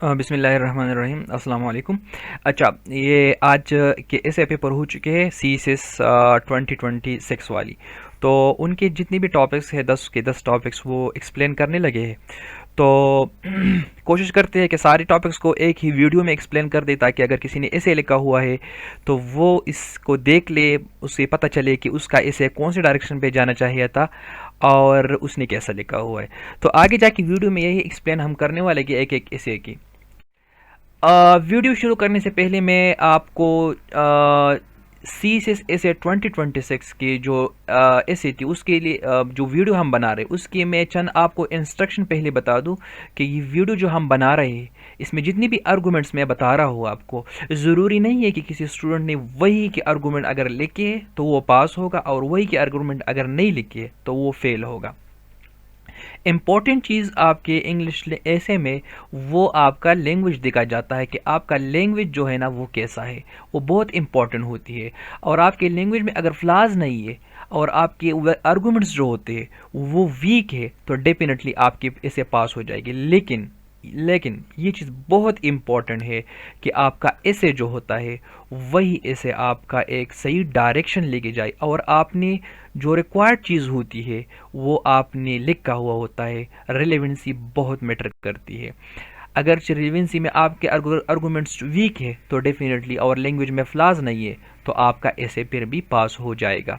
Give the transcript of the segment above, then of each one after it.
बिस्मिल्लाहिर्रहमानिर्रहीम अस्सलाम वालेकुम। अच्छा, ये आज के ऐसे पेपर हो चुके हैं सी सिस 2026 वाली। तो उनके जितने भी टॉपिक्स हैं 10 के 10 टॉपिक्स वो एक्सप्लेन करने लगे हैं। तो कोशिश करते हैं कि सारे टॉपिक्स को एक ही वीडियो में एक्सप्लेन कर दे, ताकि अगर किसी ने ऐसे लिखा हुआ है तो वो इसको देख ले, उसे पता चले कि उसका ऐसे कौन से डायरेक्शन पे जाना चाहिए था और उसने कैसा लिखा हुआ है। तो आगे जाके वीडियो में यही एक्सप्लेन हम करने वाले कि एक एक ऐसे की। वीडियो शुरू करने से पहले मैं आपको सी से ऐसे 2026 की जो ऐसे थी उसके लिए जो वीडियो हम बना रहे उसकी मैं चंद आपको इंस्ट्रक्शन पहले बता दूं कि ये वीडियो जो हम बना रहे हैं इसमें जितनी भी आर्गूमेंट्स मैं बता रहा हूँ आपको, ज़रूरी नहीं है कि किसी स्टूडेंट ने वही के आर्गूमेंट अगर लिखे तो वो पास होगा और वही के आर्गूमेंट अगर नहीं लिखे तो वो फेल होगा। इम्पॉर्टेंट चीज़ आपके इंग्लिश ऐसे में वो आपका लैंग्वेज देखा जाता है कि आपका लैंग्वेज जो है ना वो कैसा है, वो बहुत इंपॉर्टेंट होती है। और आपके लैंग्वेज में अगर फ्लाज नहीं है और आपके आर्गूमेंट्स जो होते हैं वो वीक है तो डेफिनेटली आपके इसे पास हो जाएगी। लेकिन ये चीज़ बहुत इम्पॉर्टेंट है कि आपका ऐसे जो होता है वही ऐसे आपका एक सही डायरेक्शन लेके जाए और आपने जो रिक्वायर्ड चीज़ होती है वो आपने लिखा हुआ होता है। रिलेवेंसी बहुत मैटर करती है। अगर रिलेवेंसी में आपके आर्गूमेंट्स वीक है तो डेफिनेटली और लैंग्वेज में फ्लाज नहीं है तो आपका ऐसे फिर भी पास हो जाएगा।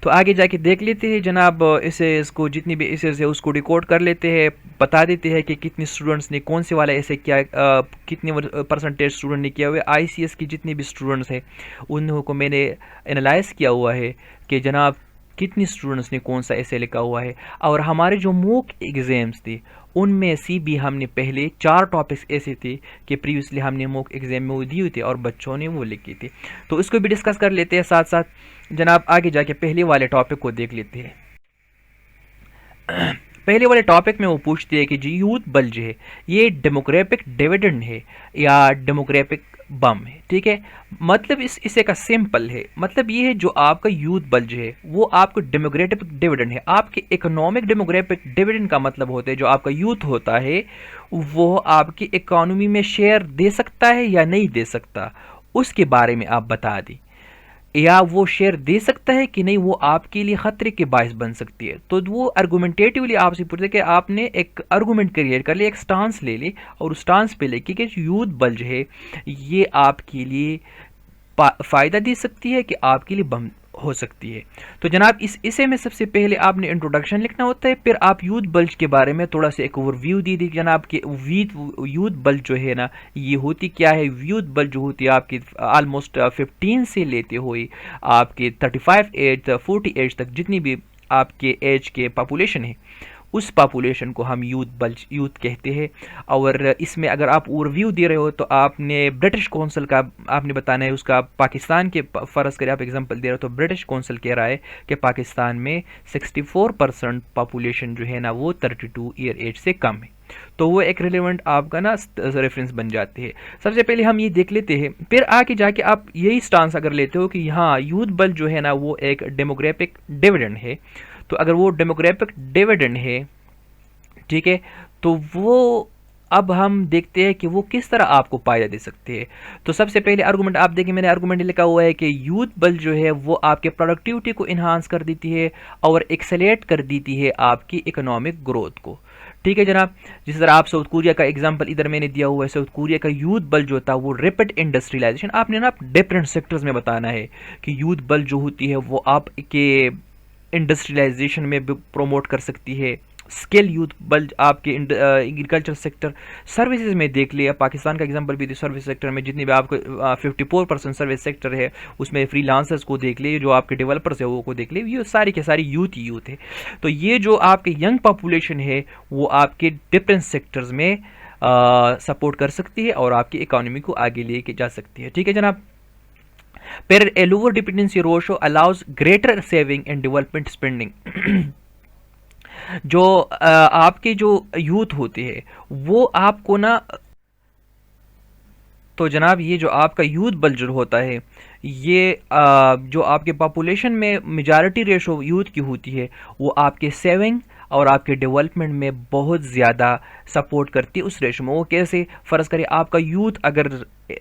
तो आगे जाके देख लेते हैं जनाब, इसे इसको जितनी भी इसे से उसको रिकॉर्ड कर लेते हैं, बता देते हैं कि कितने स्टूडेंट्स ने कौन से वाला ऐसे किया, कितने परसेंटेज स्टूडेंट ने किया हुआ है। आईसीएस की जितने भी स्टूडेंट्स हैं उनको मैंने एनालाइज किया हुआ है कि जनाब कितनी स्टूडेंट्स ने कौन सा ऐसे लिखा हुआ है। और हमारे जो मॉक एग्ज़ाम्स थे उनमें से भी हमने पहले 4 टॉपिक्स ऐसे थे कि प्रीवियसली हमने मॉक एग्ज़ाम में वो दिए थे और बच्चों ने वो लिखी थी। तो इसको भी डिस्कस कर लेते हैं साथ साथ। जनाब आगे जाके पहले वाले टॉपिक को देख लेते हैं। पहले वाले टॉपिक में वो पूछते हैं कि जी यूथ बल्ज है ये डेमोग्राफिक डिविडेंड है या डेमोग्राफिक बम है। ठीक है, मतलब इसे का सिंपल है, मतलब ये है जो आपका यूथ बल्ज है वो आपको डेमोग्राफिक डिविडेंड है। आपके इकोनॉमिक डेमोग्राफिक डिविडेंड का मतलब होता है जो आपका यूथ होता है वो आपकी इकोनॉमी में शेयर दे सकता है या नहीं दे सकता, उसके बारे में आप बता दी। या वो शेयर दे सकता है कि नहीं, वो आपके लिए खतरे के बायस बन सकती है। तो वो आर्गुमेंटेटिवली आपसे पूछते कि आपने एक आर्गुमेंट क्रिएट कर लिया, एक स्टांस ले ली और उस स्टांस पे लेके कि यूथ बल्ज है ये आपके लिए फ़ायदा दे सकती है कि आपके लिए बम हो सकती है। तो जनाब इसे में सबसे पहले आपने इंट्रोडक्शन लिखना होता है, फिर आप यूथ बल्ज के बारे में थोड़ा सा एक ओवरव्यू दी थी जनाब कि यूथ बल्ज जो है ना ये होती क्या है। यूथ बल्ज जो होती है आपकी ऑलमोस्ट 15 से लेते हुए आपके 35 एज 40 एज तक जितनी भी आपके एज के पॉपुलेशन है उस पॉपुलेशन को हम यूथ कहते हैं। और इसमें अगर आप ओवरव्यू दे रहे हो तो आपने ब्रिटिश कौंसिल का आपने बताना है उसका। पाकिस्तान के फ़र्ज़ करें आप एग्जांपल दे रहे हो तो ब्रिटिश कौंसिल कह रहा है कि पाकिस्तान में 64% पॉपुलेशन जो है ना वो 32 ईयर एज से कम है। तो वो एक रिलेवेंट आपका ना रेफरेंस बन जाती है। सबसे पहले हम ये देख लेते हैं, फिर आके जाके आप यही स्टांस अगर लेते हो कि हाँ यूथ बल जो है ना वो एक डेमोग्राफिक डिविडेंड है, तो अगर वो डेमोग्राफिक डिविडेंड है ठीक है तो वो अब हम देखते हैं कि वो किस तरह आपको फायदा दे सकते हैं। तो सबसे पहले आर्गूमेंट आप देखिए, मैंने आर्गूमेंट लिखा हुआ है कि यूथ बल जो है वो आपके प्रोडक्टिविटी को इन्हांस कर देती है और एक्सेलेरेट कर देती है आपकी इकोनॉमिक ग्रोथ को। ठीक है जनाब, जिस तरह आप साउथ कोरिया का एग्जांपल इधर मैंने दिया हुआ है, साउथ कोरिया का यूथ बल जो था वो रैपिड इंडस्ट्रियलाइजेशन। आपने ना डिफरेंट सेक्टर्स में बताना है कि यूथ बल जो होती है वो आपके इंडस्ट्रियलाइजेशन में भी प्रोमोट कर सकती है। स्किल यूथ बल आपके एग्रीकल्चर सेक्टर, सर्विसेज में देख लिया, पाकिस्तान का एग्जांपल भी थी। सर्विस सेक्टर में जितनी भी आपको 54% सर्विस सेक्टर है उसमें फ्रीलांसर्स को देख लिए, जो आपके डेवलपर्स है वो को देख लिए, ये सारी के सारी यूथ ही यूथ है। तो ये जो आपके यंग पॉपुलेशन है वो आपके डिफरेंट सेक्टर्स में सपोर्ट कर सकती है और आपकी इकोनॉमी को आगे लेके जा सकती है। ठीक है जनाब, फिर a lower dependency ratio allows greater saving and development spending. जो आपके जो यूथ होते हैं वो आपको ना, तो जनाब ये जो आपका यूथ बल जो होता है ये जो आपके पॉपुलेशन में मेजॉरिटी रेशो यूथ की होती है वो आपके सेविंग और आपके डेवलपमेंट में बहुत ज़्यादा सपोर्ट करती है उस रेशो में। वो कैसे? फ़र्ज़ करिए आपका यूथ अगर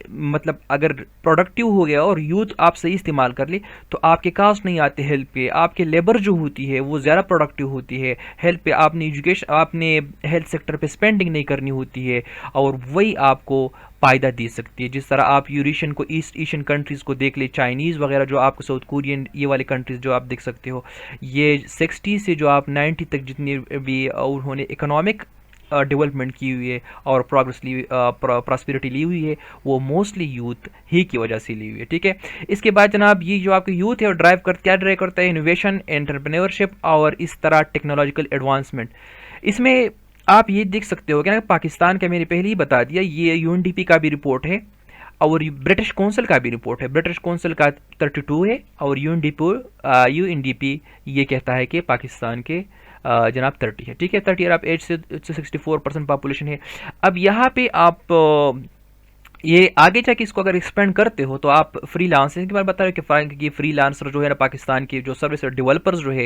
मतलब अगर प्रोडक्टिव हो गया और यूथ आप सही इस्तेमाल कर ले तो आपके कास्ट नहीं आते हेल्प पे, आपके लेबर जो होती है वो ज़्यादा प्रोडक्टिव होती है हेल्प पे, आपने एजुकेशन आपने हेल्थ सेक्टर पे स्पेंडिंग नहीं करनी होती है और वही आपको फ़ायदा दे सकती है। जिस तरह आप यूरेशियन को ईस्ट एशियन कंट्रीज़ को देख ले, चाइनीज़ वगैरह जो आपको साउथ कोरियन ये वाले कंट्रीज़ जो आप देख सकते हो, ये 60 से जो आप 90 तक जितनी भी उन्होंने इकोनॉमिक डेवलपमेंट की हुई है और प्रोग्रेस ली प्रॉस्पेरिटी ली हुई है, वो मोस्टली यूथ ही की वजह से ली हुई है। ठीक है, इसके बाद जनाब ये जो आपका यूथ है वो क्या ड्राइव करता है? इनोवेशन, एंटरप्रेन्योरशिप और इस तरह टेक्नोलॉजिकल एडवांसमेंट। इसमें आप ये देख सकते हो कि ना पाकिस्तान का मैंने पहले ही बता दिया, ये यूएनडीपी का भी रिपोर्ट है और ब्रिटिश काउंसिल का भी रिपोर्ट है। ब्रिटिश काउंसिल का 32 है और यूएनडीपी ये कहता है कि पाकिस्तान के जनाब 30 है। ठीक है, 30 अरब एज से 64% पॉपुलेशन है। अब यहाँ पे आप ये आगे जाके इसको अगर एक्सपेंड करते हो तो आप फ्रीलांसिंग के बारे में बता रहे हो कि फ्रीलांसर जो है ना पाकिस्तान के जो सर्विस डेवलपर्स जो है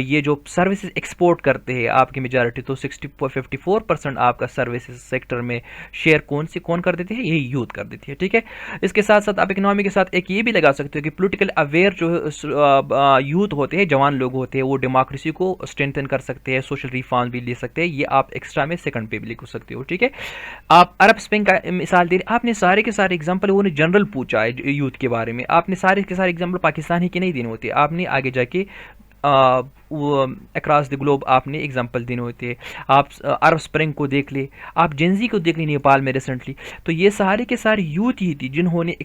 ये जो सर्विसेज एक्सपोर्ट करते हैं आपकी मेजॉरिटी, तो 54% आपका सर्विसेज सेक्टर में शेयर कौन कर देते हैं? यही यूथ कर देती है। ठीक है, इसके साथ साथ आप इकोनॉमी के साथ एक ये भी लगा सकते हो कि पोलिटिकल अवेयर जो यूथ होते हैं, जवान लोग होते हैं, वो डेमोक्रेसी को स्ट्रेंथन कर सकते हैं, सोशल रिफॉर्म भी ले सकते हैं। ये आप एक्स्ट्रा में सेकंड पे भी लिख सकते हो। ठीक है, आप अरब स्प्रिंग का मिसाल दे रहे, आपने सारे के सारे एग्जांपल वो जनरल पूछा है यूथ के बारे में, आपने सारे के सारे एग्जांपल पाकिस्तान ही के नहीं देने होते, आपने आगे जाके अक्रॉस द ग्लोब आपने एग्जांपल देने होते हैं। आप अरब स्प्रिंग को देख ले, आप जेंजी को देख ले नेपाल में रिसेंटली, तो ये सारे के सारे यूथ ही थी जिन्होंने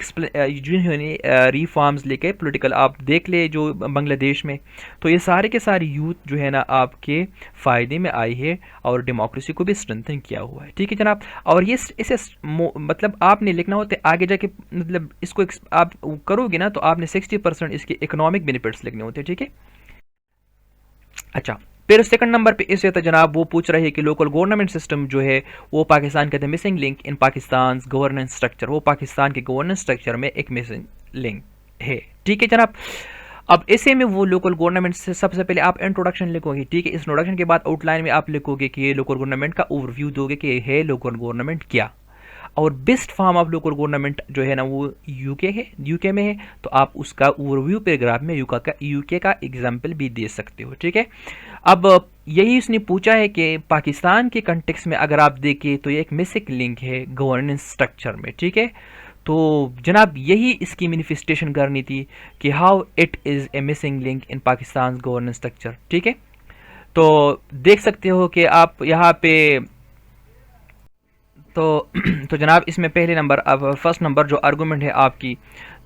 रिफॉर्म्स लेके पॉलिटिकल, आप देख ले जो बांग्लादेश में, तो ये सारे के सारे यूथ जो है ना आपके फ़ायदे में आई है और डेमोक्रेसी को भी स्ट्रेंथन किया हुआ है। ठीक है जनाब, और ये इसे मतलब आपने लिखना होता है आगे जाके, मतलब इसको आप करोगे ना तो आपने 60% इसके इकोनॉमिक बेनिफिट्स लिखने होते हैं। ठीक है, अच्छा फिर सेकंड नंबर पे इस तो जनाब वो पूछ रहे हैं कि लोकल गवर्नमेंट सिस्टम जो है वो पाकिस्तान का the missing link in Pakistan governance structure, वो पाकिस्तान के गवर्नेंस स्ट्रक्चर में एक मिसिंग लिंक है। ठीक है जनाब, अब ऐसे में वो लोकल गवर्नमेंट से सबसे पहले आप इंट्रोडक्शन लिखोगे। ठीक है, इस इंट्रोडक्शन के बाद आउटलाइन में आप लिखोगे कि ये लोकल गवर्नमेंट का ओवरव्यू दोगे कि ये है लोकल गवर्नमेंट क्या, और best form of local government जो है ना वो यूके में है, तो आप उसका ओवरव्यू पैराग्राफ में यूके का एग्जाम्पल भी दे सकते हो। ठीक है, अब यही उसने पूछा है कि पाकिस्तान के कंटेक्स्ट में अगर आप देखें तो ये एक मिसिंग लिंक है गवर्नेंस स्ट्रक्चर में। ठीक है, तो जनाब यही इसकी मैनिफेस्टेशन करनी थी कि how it is a missing link in Pakistan governance structure. ठीक है, तो देख सकते हो कि आप यहाँ पे तो जनाब इसमें पहले नंबर, अब फर्स्ट नंबर जो आर्गूमेंट है आपकी,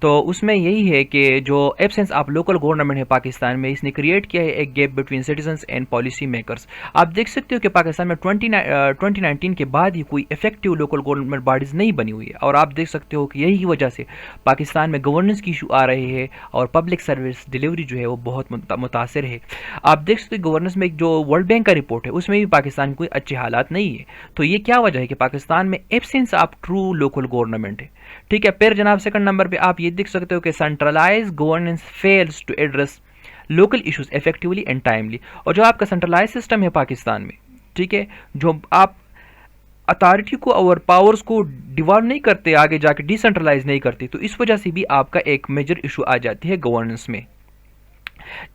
तो उसमें यही है कि जो एब्सेंस ऑफ लोकल गवर्नमेंट है पाकिस्तान में, इसने क्रिएट किया है एक gap between citizens and policy makers. आप देख सकते हो कि पाकिस्तान में 2019 के बाद ही कोई इफेक्टिव लोकल गवर्नमेंट बॉडीज़ नहीं बनी हुई है, और आप देख सकते हो कि यही वजह से पाकिस्तान में गवर्नेंस की इशू आ रहे हैं और पब्लिक सर्विस डिलीवरी जो है वो बहुत मुतासर है। आप देख सकते हो गवर्नेंस में जो वर्ल्ड बैंक का रिपोर्ट है उसमें भी पाकिस्तान की कोई अच्छे हालात नहीं है। तो ये क्या वजह है कि पाकिस्तान में absence of true local government है। ठीक है, फिर जनाब सेकंड नंबर पे आप ये देख सकते हो कि centralise governance fails to address local issues effectively and timely. और जो आपका सेंट्रलाइज सिस्टम है पाकिस्तान में, ठीक है, जो आप अथॉरिटी को और पावर्स को डिवॉल्व नहीं करते, आगे जाके डिसेंट्रलाइज नहीं करते, तो इस वजह से भी आपका एक मेजर इशू आ जाती है गवर्नेंस में।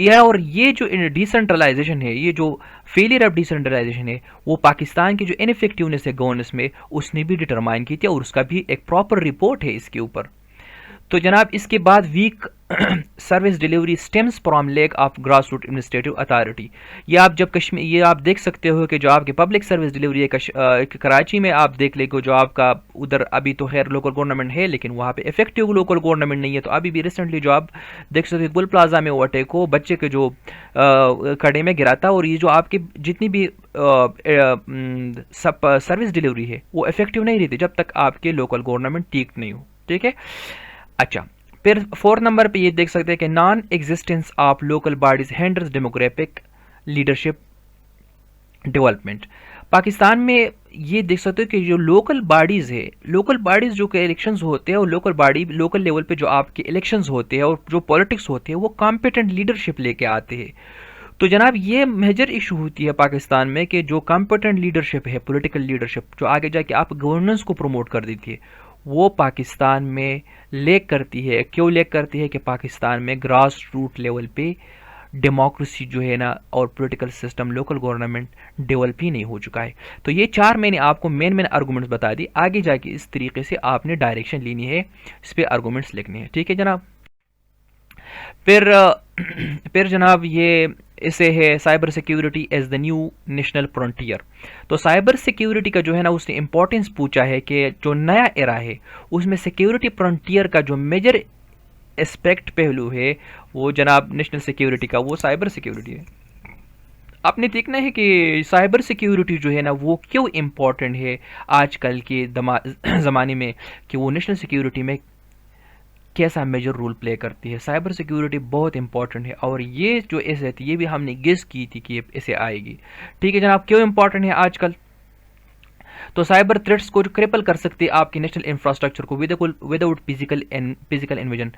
यह और ये जो डिसेंट्रलाइजेशन है, ये जो फेलियर ऑफ डिसेंट्रलाइजेशन है, वो पाकिस्तान की जो इनफेक्टिवनेस है गवर्नेंस में उसने भी डिटरमाइन की थी और उसका भी एक प्रॉपर रिपोर्ट है इसके ऊपर। तो जनाब इसके बाद week service delivery stems from lack of grass root administrative authority. ये आप जब कश्मीर, ये आप देख सकते हो कि जो आपके पब्लिक सर्विस डिलीवरी है कराची में, आप देख लेंगे जो आपका उधर अभी तो खैर लोकल गवर्नमेंट है लेकिन वहाँ पे इफेक्टिव लोकल गवर्नमेंट नहीं है। तो अभी भी रिसेंटली जो आप देख सकते हो गुल प्लाजा में वो अटैक हो, बच्चे के जो खड़े में गिरा था, और ये जो आपकी जितनी भी सब सर्विस डिलीवरी है वो इफेक्टिव नहीं रहती जब तक आपके लोकल गवर्नमेंट ठीक नहीं हो। ठीक है, अच्छा फिर फोर्थ नंबर पे ये देख सकते हैं कि non existence of local bodies handles demographic leadership development. Pakistan में ये देख सकते हो कि जो लोकल बॉडीज़ है, लोकल बॉडीज़ जो के इलेक्शंस होते हैं और लोकल लेवल पे जो आपके इलेक्शंस होते हैं और जो पॉलिटिक्स होते हैं वो कॉम्पिटेंट लीडरशिप लेके आते हैं। तो जनाब ये मेजर इशू होती है पाकिस्तान में कि जो कॉम्पिटेंट लीडरशिप है, पॉलिटिकल लीडरशिप जो आगे जाके आप गवर्नेंस को प्रमोट कर देती है, वो पाकिस्तान में लेक करती है। क्यों लेक करती है? कि पाकिस्तान में ग्रास रूट लेवल पे डेमोक्रेसी जो है ना और political system, local government develop ही नहीं हो चुका है। तो ये चार मैंने आपको मेन आर्गूमेंट्स बता दी। आगे जाके इस तरीके से आपने डायरेक्शन लेनी है, इस पे आर्गूमेंट्स लिखने हैं, ठीक है जनाब। फिर फिर जनाब ये इसे है cyber security as the new national frontier. तो साइबर सिक्योरिटी का जो है ना उसने इंपॉर्टेंस पूछा है कि जो नया एरा है उसमें सिक्योरिटी फ्रंटियर का जो मेजर एस्पेक्ट पहलू है वो जनाब नेशनल सिक्योरिटी का, वो साइबर सिक्योरिटी है। आपने देखना है कि साइबर सिक्योरिटी जो है ना वो क्यों इम्पोर्टेंट है आजकल के ज़माने में, कि वो नेशनल सिक्योरिटी में कैसा मेजर रोल प्ले करती है। साइबर सिक्योरिटी बहुत इंपॉर्टेंट है और ये जो ऐसे थी ये भी हमने गेस की थी कि ऐसे आएगी, ठीक है जनाब। क्यों इंपॉर्टेंट है आजकल? तो साइबर थ्रेट्स को जो क्रिपल कर सकते हैं आपके नेशनल इंफ्रास्ट्रक्चर को विदाउट फिजिकल इन्वेजन।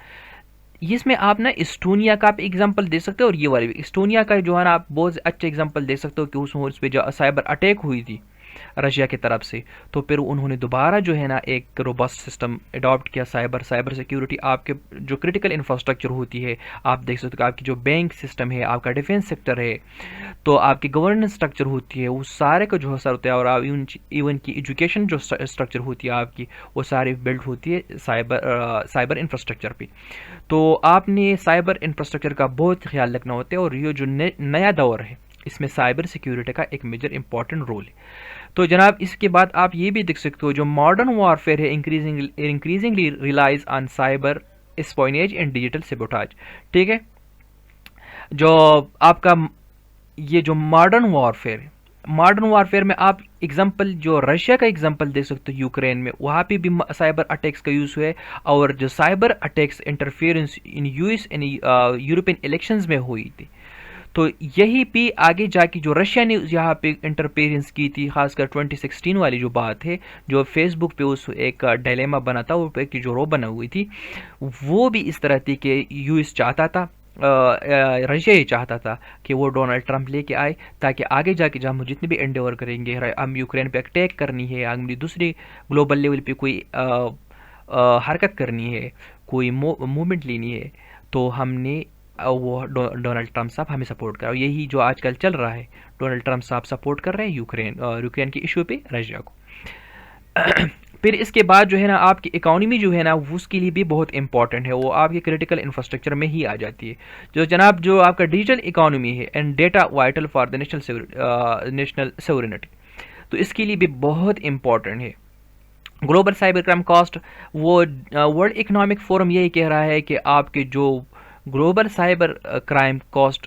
इसमें आप ना इस्टोनिया का आप एग्जांपल दे सकते हो और ये वाले भी इस्टोनिया का जो है ना आप बहुत अच्छे एग्जांपल दे सकते हो कि उस पर जो साइबर अटैक हुई थी रशिया की तरफ से, तो फिर उन्होंने दोबारा जो है ना एक रोबस्ट सिस्टम अडॉप्ट किया। साइबर सिक्योरिटी आपके जो क्रिटिकल इंफ्रास्ट्रक्चर होती है, आप देख सकते हो कि आपकी जो बैंक सिस्टम है, आपका डिफेंस सेक्टर है, तो आपकी गवर्नेंस स्ट्रक्चर होती है, वो सारे का जो असर होता है। और आप इवन की एजुकेशन जो स्ट्रक्चर होती है आपकी, वो सारी बिल्ड होती है साइबर इंफ्रास्ट्रक्चर पे। तो आपने साइबर इंफ्रास्ट्रक्चर का बहुत ख्याल रखना होता है और ये जो नया दौर है इसमें साइबर सिक्योरिटी का एक मेजर इंपॉर्टेंट रोल है। तो जनाब इसके बाद आप ये भी देख सकते हो जो मॉडर्न वॉरफेयर है increasingly relies on cyber espionage and digital sabotage, ठीक है। जो आपका ये जो मॉडर्न वॉरफेयर में आप एग्जांपल जो रशिया का एग्जांपल देख सकते हो, यूक्रेन में वहाँ पे भी साइबर अटैक्स का यूज़ हुआ है। और जो cyber attacks interference in US in European elections में हुई थी, तो यही भी आगे जाके जो रशिया ने यहाँ पे इंटरफेरेंस की थी, खासकर 2016 वाली जो बात है, जो फेसबुक पे उस एक डायलेमा बना था, वो एक जो रो बना हुई थी, वो भी इस तरह थी कि यूएस चाहता था, रशिया ये चाहता था कि वो डोनाल्ड ट्रंप लेके आए, ताकि आगे जाके जब हम जितने भी एंडेवर करेंगे, हम यूक्रेन पे अटैक करनी है, हम दूसरी ग्लोबल लेवल पे कोई हरकत करनी है, कोई मूवमेंट लेनी है, तो हमने वो डोनाल्ड ट्रंप साहब हमें सपोर्ट करा। और यही जो आजकल चल रहा है, डोनाल्ड ट्रंप साहब सपोर्ट कर रहे हैं यूक्रेन के इशू पे रशिया को। फिर इसके बाद जो है ना आपकी इकोनॉमी जो है ना उसके लिए भी बहुत इंपॉर्टेंट है, वो आपके क्रिटिकल इंफ्रास्ट्रक्चर में ही आ जाती है। जो जनाब जो आपका डिजिटल इकोनॉमी है and data vital for the national sovereignty, तो इसके लिए भी बहुत इंपॉर्टेंट है। ग्लोबल साइबर क्राइम कॉस्ट, वो वर्ल्ड इकोनॉमिक फोरम यही कह रहा है कि आपके जो global cyber crime cost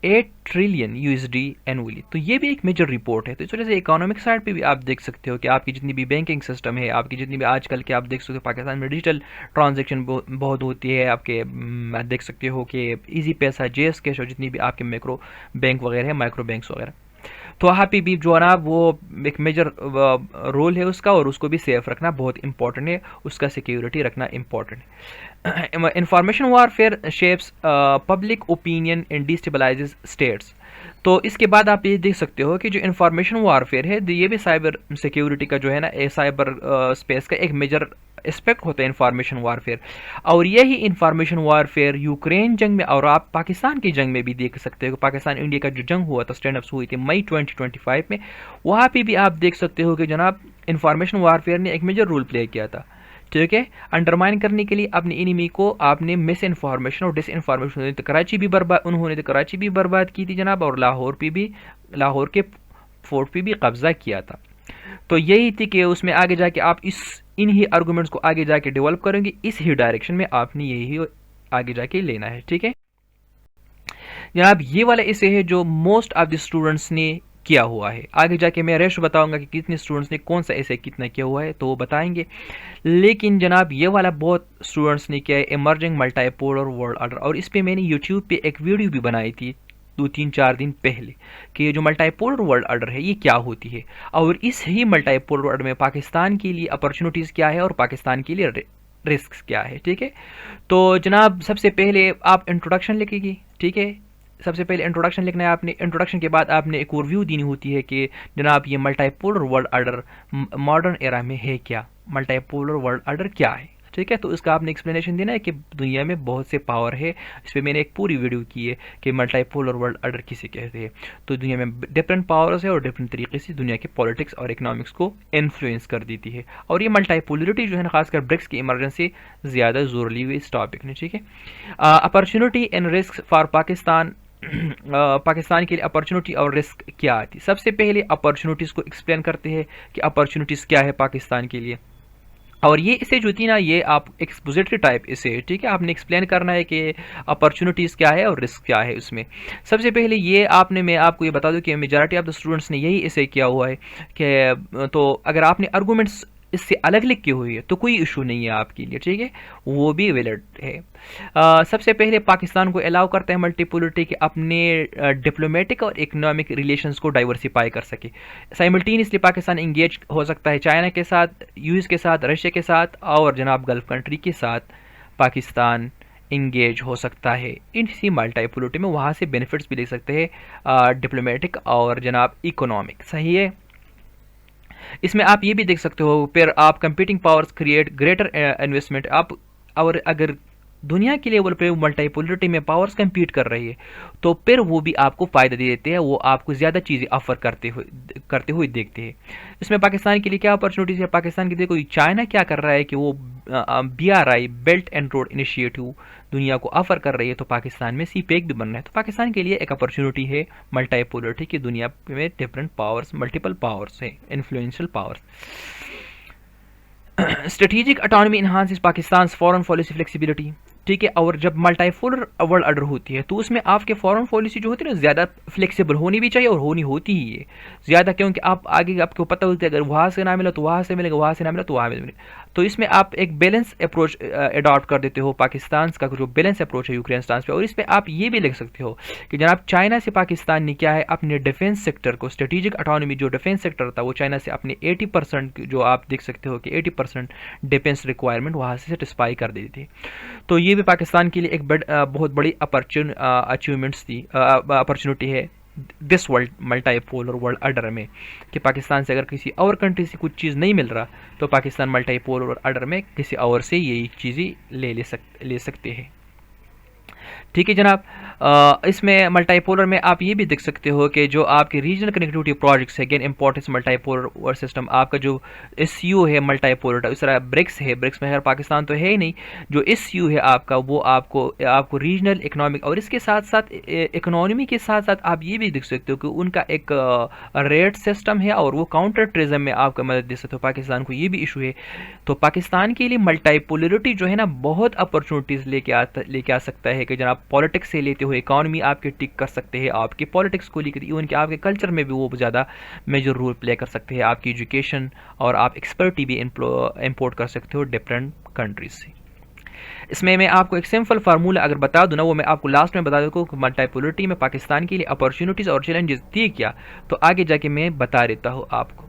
8 trillion USD annually. तो ये भी एक मेजर रिपोर्ट है। तो इस वजह से इकोनॉमिक साइड पे भी आप देख सकते हो कि आपकी जितनी भी बैंकिंग सिस्टम है, आपकी जितनी भी आजकल के आप देख सकते हो पाकिस्तान में डिजिटल ट्रांजैक्शन बहुत होती है। आपके देख सकते हो कि इजी पैसा, जेएस कैश और जितनी भी आपके मैक्रो बैंक वगैरह है, माइक्रो बैंक्स वगैरह, तो वहाँ पे भी जो है ना वो एक मेजर रोल है उसका, और उसको भी सेफ रखना बहुत इंपॉर्टेंट है, उसका सिक्योरिटी रखना इंपॉर्टेंट है। Information warfare shapes public opinion and destabilises states. तो इसके बाद आप ये देख सकते हो कि जो इंफॉर्मेशन वारफेयर है ये भी साइबर सिक्योरिटी का जो है ना साइबर स्पेस का एक मेजर एस्पेक्ट होता है इंफॉर्मेशन वारफेयर। और यही इंफॉर्मेशन वारफेयर यूक्रेन जंग में और आप पाकिस्तान की जंग में भी देख सकते हो। पाकिस्तान इंडिया का जो जंग हुआ था, स्टैंड अप्स हुई थी मई 2025 में, वहाँ पे भी आप देख सकते हो कि जनाब इंफॉर्मेशन वारफेयर ने एक मेजर रोल प्ले किया था, ठीक है। अंडरमाइन करने के लिए अपने इनिमी को आपने मिस इन्फॉर्मेशन और डिस इन्फॉर्मेशन, उन्होंने तो कराची भी बर्बाद की थी जनाब, और लाहौर के फोर्ट पे भी कब्जा किया था। तो यही थी कि उसमें आगे जाके आप इन ही आर्गूमेंट्स को आगे जाके डेवलप करेंगे, इस ही डायरेक्शन में आपने यही आगे जाके लेना है, ठीक है जनाब। ये वाला ऐसे है जो मोस्ट ऑफ द स्टूडेंट्स ने किया हुआ है। आगे जाके मैं रेशो बताऊंगा कि कितने स्टूडेंट्स ने कौन सा ऐसे कितना किया हुआ है, तो वो बताएंगे। लेकिन जनाब ये वाला बहुत स्टूडेंट्स ने किया है, इमर्जिंग मल्टीपोलर वर्ल्ड ऑर्डर। और इस पे मैंने यूट्यूब पे एक वीडियो भी बनाई थी 2-3-4 दिन पहले कि ये जो मल्टीपोलर वर्ल्ड ऑर्डर है ये क्या होती है, और इस ही मल्टीपोलर ऑर्डर में पाकिस्तान के लिए अपॉर्चुनिटीज़ क्या है और पाकिस्तान के लिए रिस्क क्या है, ठीक है। तो जनाब सबसे पहले आप इंट्रोडक्शन लिखेगी, ठीक है, सबसे पहले इंट्रोडक्शन लिखना है आपने। इंट्रोडक्शन के बाद आपने एक ओवरव्यू देनी होती है कि जनाब ये multipolar world order modern era में है क्या, मल्टीपोलर वर्ल्ड ऑर्डर क्या है, ठीक है। तो इसका आपने एक्सप्लेनेशन देना है कि दुनिया में बहुत से पावर है। इस पर मैंने एक पूरी वीडियो की है कि मल्टीपोलर वर्ल्ड ऑर्डर किसे कहते हैं। तो दुनिया में डिफरेंट पावर्स है और डिफरेंट तरीके से दुनिया के पॉलिटिक्स और इकोनॉमिक्स को इन्फ्लुएंस कर देती है। और ये मल्टीपोलरिटी जो है ना, खासकर ब्रिक्स की इमरजेंस से ज़्यादा जोर ली हुई इस टॉपिक ने, ठीक है। Opportunity and risk for Pakistan. Pakistan के लिए अपॉर्चुनिटी और रिस्क क्या आती है। सबसे पहले अपॉर्चुनिटीज़ को एक्सप्लेन करते हैं कि अपॉर्चुनिटीज़ क्या है पाकिस्तान के लिए। और ये इसे जो थी ना, ये आप एक्सपोजिटरी टाइप इसे, ठीक है, आपने एक्सप्लेन करना है कि अपॉर्चुनिटीज़ क्या है और रिस्क क्या है उसमें। सबसे पहले ये आपने, मैं आपको ये बता दूं कि मेजॉरिटी ऑफ द स्टूडेंट्स ने यही इसे किया हुआ है कि तो अगर आपने आर्गूमेंट्स इससे अलग लिख के हुई है तो कोई इशू नहीं है आपके लिए, ठीक है, वो भी वैलिड है। सबसे पहले पाकिस्तान को अलाउ करता है मल्टीपोलरिटी कि अपने डिप्लोमेटिक और इकोनॉमिक रिलेशंस को डाइवर्सिफाई कर सके। साइमल्टेनियसली पाकिस्तान इंगेज हो सकता है चाइना के साथ, यूएस के साथ, रशिया के साथ और जनाब गल्फ कंट्री के साथ पाकिस्तान इंगेज हो सकता है इसी मल्टीपोलरिटी में। वहाँ से बेनिफिट्स भी ले सकते हैं डिप्लोमेटिक और जनाब इकोनॉमिक, सही है। इसमें आप ये भी देख सकते हो, फिर आप competing powers create greater investment. आप और अगर दुनिया के लेवल पे मल्टीपोलरिटी में पावर्स compete कर रही है तो फिर वो भी आपको फ़ायदा दे देते हैं, वो आपको ज़्यादा चीज़ें ऑफर करते हुए देखते हैं। इसमें पाकिस्तान के लिए क्या अपॉर्चुनिटीज़ है। पाकिस्तान के लिए कोई चाइना क्या कर रहा है कि वो BRI belt and road initiative दुनिया को ऑफर कर रही है, तो पाकिस्तान में CPEC भी बन रहा है। तो पाकिस्तान के लिए एक अपॉर्चुनिटी है मल्टीपोलरिटी की, दुनिया में डिफरेंट पावर्स, मल्टीपल पावर्स है, influential powers. Strategic autonomy enhances Pakistan foreign policy flexibility, ठीक है। और जब मल्टीपोलर वर्ल्ड ऑर्डर होती है तो उसमें आपके फॉरेन पॉलिसी जो होती है ना, ज़्यादा फ्लेक्सिबल होनी भी चाहिए और होनी होती ही है ज़्यादा, क्योंकि आप आगे आपको पता होता है अगर वहाँ से ना मिला तो वहाँ से मिलेगा, वहाँ से ना मिला तो वहाँ मिलेगा। तो इसमें आप एक बैलेंस अप्रोच अडॉप्ट कर देते हो। पाकिस्तान का जो बैलेंस अप्रोच है यूक्रेन स्टांस पे। और इस पर आप ये भी लिख सकते हो कि जनाब चाइना से पाकिस्तान ने क्या है, अपने डिफेंस सेक्टर को, स्ट्रेटेजिक ऑटोनॉमी जो डिफेंस सेक्टर था वो चाइना से अपने 80% जो आप देख सकते हो कि 80% डिफेंस रिक्वायरमेंट वहाँ से सेटिस्फाई कर देती थी। तो ये भी पाकिस्तान के लिए एक बहुत बड़ी अचीवमेंट्स थी, अपॉर्चुनिटी है this world multipolar world order में, कि पाकिस्तान से अगर किसी और कंट्री से कुछ चीज़ नहीं मिल रहा तो पाकिस्तान मल्टीपोलर ऑर्डर में किसी और से यही चीज़ें ले सकते हैं, ठीक है जनाब। इसमें मल्टीपोलर में आप ये भी देख सकते हो कि जो आपके रीजनल कनेक्टिविटी प्रोजेक्ट्स है, again importance multipolar world system, आपका जो SCO है मल्टीपोलर, इस तरह ब्रिक्स है, ब्रिक्स में अगर पाकिस्तान तो है ही नहीं, जो SCO है आपका वो आपको रीजनल इकोनॉमिक और इसके साथ साथ इकोनॉमी के साथ साथ आप ये भी देख सकते हो कि उनका एक रेट सिस्टम है और वो काउंटर टेररिज्म में आपका मदद दे सकते हो। पाकिस्तान को ये भी इशू है। तो पाकिस्तान के लिए मल्टीपोलरिटी जो है ना बहुत अपॉर्चुनिटीज़ लेके आ सकता है कि जनाब पॉलिटिक्स से लेते हुए इकॉनमी आपके टिक कर सकते हैं, आपके पॉलिटिक्स को लेकर इवन कि आपके कल्चर में भी वो ज़्यादा मेजर रोल प्ले कर सकते हैं, आपकी एजुकेशन और आप एक्सपर्टी भी इंपोर्ट कर सकते हो डिफरेंट कंट्रीज से। इसमें मैं आपको एक सिंपल फार्मूला अगर बता दूं ना, वो मैं आपको लास्ट में बता दूँ कि मल्टीपोलरिटी में पाकिस्तान के लिए अपॉर्चुनिटीज़ और चैलेंजेस थी क्या, तो आगे जाके मैं बता देता हूँ आपको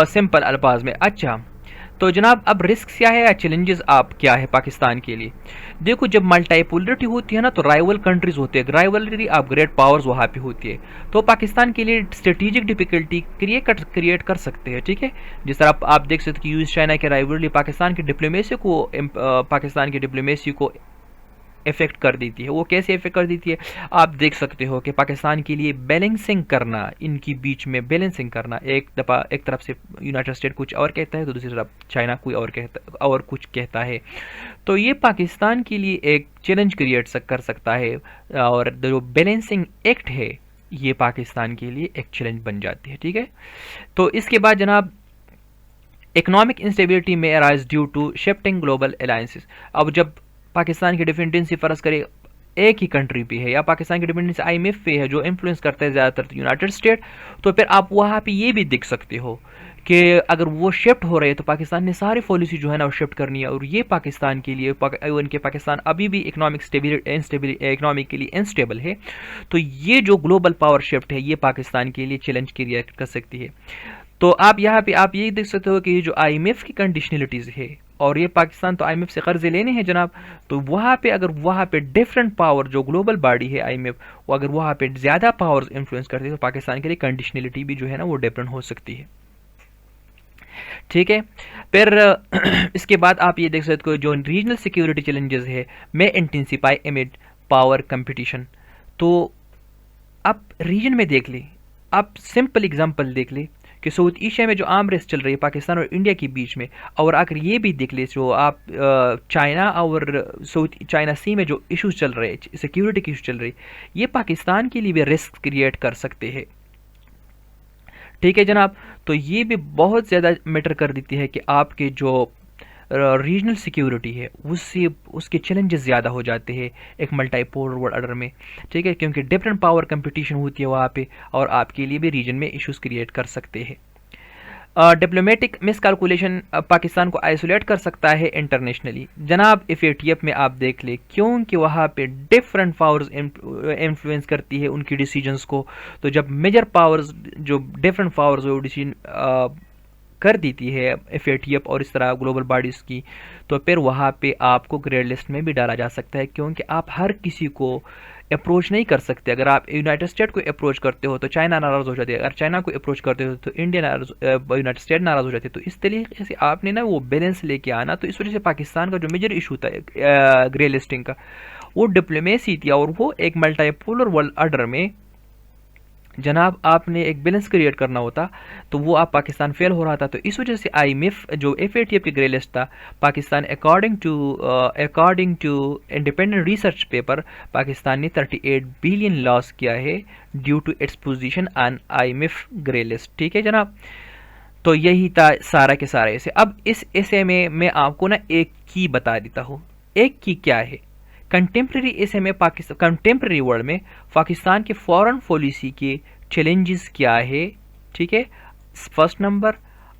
सिंपल अल्फाज में। अच्छा तो जनाब अब रिस्क क्या है या चैलेंजेस आप क्या है पाकिस्तान के लिए। देखो जब मल्टीपोलरिटी होती है ना तो राइवल कंट्रीज होते हैं, राइवलरी आप ग्रेट पावर्स वहाँ पे होती है, तो पाकिस्तान के लिए स्ट्रेटेजिक डिफिकल्टी क्रिएट कर सकते हैं, ठीक है। जिस तरह आप देख सकते हैं कि यूएस चाइना के राइवलरी पाकिस्तान की डिप्लोमेसी को इफेक्ट कर देती है। वो कैसे इफेक्ट कर देती है आप देख सकते हो कि पाकिस्तान के लिए बैलेंसिंग करना, इनकी बीच में बैलेंसिंग करना, एक तरफ से यूनाइटेड स्टेट कुछ और कहता है तो दूसरी तरफ चाइना कोई और कुछ कहता है, तो ये पाकिस्तान के लिए एक चैलेंज क्रिएट कर सकता है। और जो बैलेंसिंग एक्ट है ये पाकिस्तान के लिए एक चैलेंज बन जाती है, ठीक है। तो इसके बाद जनाब इकोनॉमिक इंस्टेबिलिटी में arise due to shifting global alliances. अब जब पाकिस्तान की डिपेंडेंसी फ़र्ज़ करे एक ही कंट्री पे है या पाकिस्तान की डिपेंडेंसी IMF पे है जो इन्फ्लुएंस करता है ज़्यादातर यूनाइटेड स्टेट, तो फिर आप वहाँ पे ये भी देख सकते हो कि अगर वो शिफ्ट हो रहे हैं तो पाकिस्तान ने सारी पॉलिसी जो है ना वो शिफ्ट करनी है। और ये पाकिस्तान के लिए उनके पाकिस्तान अभी भी इकोनॉमिक के लिए अनस्टेबल है, तो ये जो ग्लोबल पावर शिफ्ट है ये पाकिस्तान के लिए चैलेंज क्रिएट कर सकती है। तो आप यहाँ पे आप ये देख सकते हो कि ये जो IMF की कंडीशनलिटीज़ है और ये पाकिस्तान तो आईएमएफ से कर्जे लेने हैं जनाब। तो वहाँ पे अगर वहाँ पे डिफरेंट पावर जो ग्लोबल बॉडी है आईएमएफ, वो अगर वहाँ पे ज़्यादा पावर्स इन्फ्लुएंस करती है तो पाकिस्तान के लिए कंडीशनलिटी भी जो है ना वो डिफरेंट हो सकती है। ठीक है। फिर इसके बाद आप ये देख सकते हो जो रीजनल सिक्योरिटी चैलेंजेस है में इंटेंसिफाई एमिड पावर कंपटीशन। तो आप रीजन में देख ले, आप सिंपल एग्जांपल देख ले कि साउथ एशिया में जो आर्म रेस चल रही है पाकिस्तान और इंडिया के बीच में, और अगर ये भी देख ले जो आप चाइना और साउथ चाइना सी में जो इश्यूज चल रहे हैं, सिक्योरिटी के इशू चल रही, ये पाकिस्तान के लिए भी रिस्क क्रिएट कर सकते हैं। ठीक है जनाब। तो ये भी बहुत ज़्यादा मैटर कर देती है कि आपके जो रीजनल सिक्योरिटी है उससे उसके चैलेंजेस ज़्यादा हो जाते हैं एक मल्टीपोलर वर्ल्ड ऑर्डर में। ठीक है, क्योंकि डिफरेंट पावर कंपटीशन होती है वहाँ पे, और आपके लिए भी रीजन में इश्यूज क्रिएट कर सकते हैं। डिप्लोमेटिक मिसकैलकुलेशन पाकिस्तान को आइसोलेट कर सकता है इंटरनेशनली। जनाब एफएटीएफ में आप देख ले, क्योंकि वहाँ पे डिफरेंट पावर्स इन्फ्लुएंस करती है उनकी डिसीजंस को। तो जब मेजर पावर्स जो डिफरेंट पावर्स वो डिसीजन कर देती है एफएटीएफ और इस तरह ग्लोबल बॉडीज़ की, तो फिर वहाँ पे आपको ग्रे लिस्ट में भी डाला जा सकता है, क्योंकि आप हर किसी को अप्रोच नहीं कर सकते। अगर आप यूनाइटेड स्टेट को अप्रोच करते हो तो चाइना नाराज़ हो जाती है, अगर चाइना को अप्रोच करते हो तो इंडिया यूनाइटेड स्टेट नाराज़ हो जाती है। तो इस तरीके से आपने ना वो बैलेंस लेके आना। तो इस वजह से पाकिस्तान का जो मेजर इशू था ग्रे लिस्टिंग का, वो डिप्लोमेसी थी, और वो एक मल्टीपोलर वर्ल्ड ऑर्डर में जनाब आपने एक बैलेंस क्रिएट करना होता, तो वो आप पाकिस्तान फेल हो रहा था। तो इस वजह से आईएमएफ जो एफएटीएफ की ग्रे लिस्ट था, Pakistan according to independent research paper, Pakistan ने 38 बिलियन लॉस किया है due to its position on IMF grey list. ठीक है जनाब। तो यही था सारा के सारा ऐसे। अब इस ऐसे में मैं आपको ना एक की बता देता हूँ। एक की क्या है? कंटेम्प्रेरी ऐसे में कंटेम्प्रेरी वर्ल्ड में पाकिस्तान के फॉरेन पॉलिसी के चैलेंजेस क्या है, ठीक है, फर्स्ट नंबर।